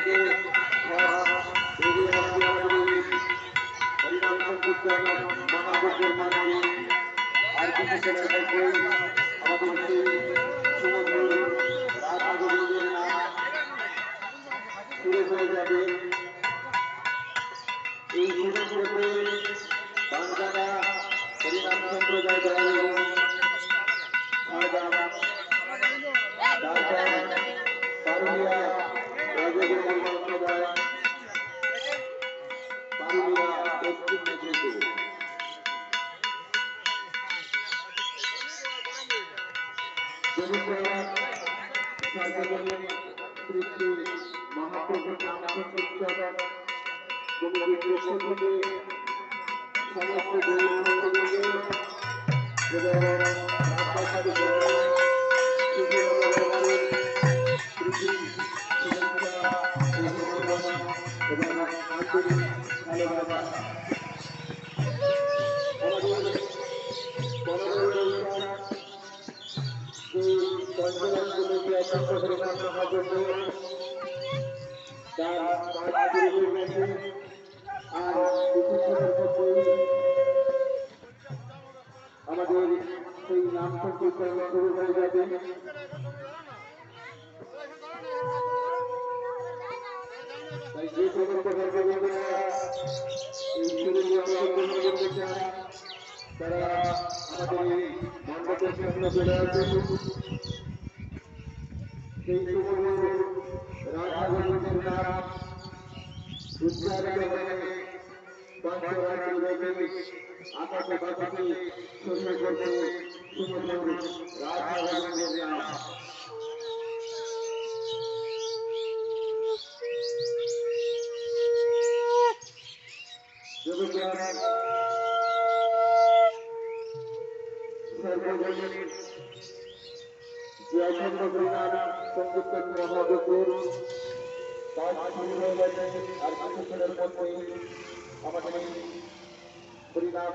থেকে হরিনাম সংকীর্তন মহাযজ্ঞের মাধ্যমে আর কিছু সময় থাকবেই আমাদের সেই সুমধুর রাধা গোবিন্দের নাম শুরু হয়ে যাবে। এই সুমধুরতে বাংলাটা হরিনাম সম্প্রদায় দল এবং ঝাড়গ্রাম পারুলিয়া রাজগোবিন্দ সম্প্রদায় পারুলিয়া পশ্চিম মেদিনীপুর সার্বজনীন শ্রী শ্রী মহাপ্রভুর নাম সংকীর্তন কমিটির পক্ষ থেকে সমস্ত গৌর ভক্তবৃন্দ এবং রাজবাড়ী এবং আন্তরিক ভালোবাসা আমাদের সেই নাম সংকীর্তন শুরু হয়ে যাবে। তাই যে সমস্ত ভক্তবৃন্দরা এই শুরু অংশগ্রহণ করতে চান তারা আমাদের এই মণ্ডপের সামনে চলে আসবেন। সেই সুমধুর রাধা গোবিন্দের নাম উচ্চারিত হয়ে পঞ্চরাত্রি ব্যাপী আকাশে বাতাসে ছড়িয়ে পড়ছে সুমধুর রাধা গোবিন্দের নাম। সর্বজনীন যে অখণ্ড হরিনাম সংকীর্তন মহাযজ্ঞের কাজ শুরু হয়ে গেছে। আর কিছুক্ষণের মধ্যেই আমাদের হরিনাম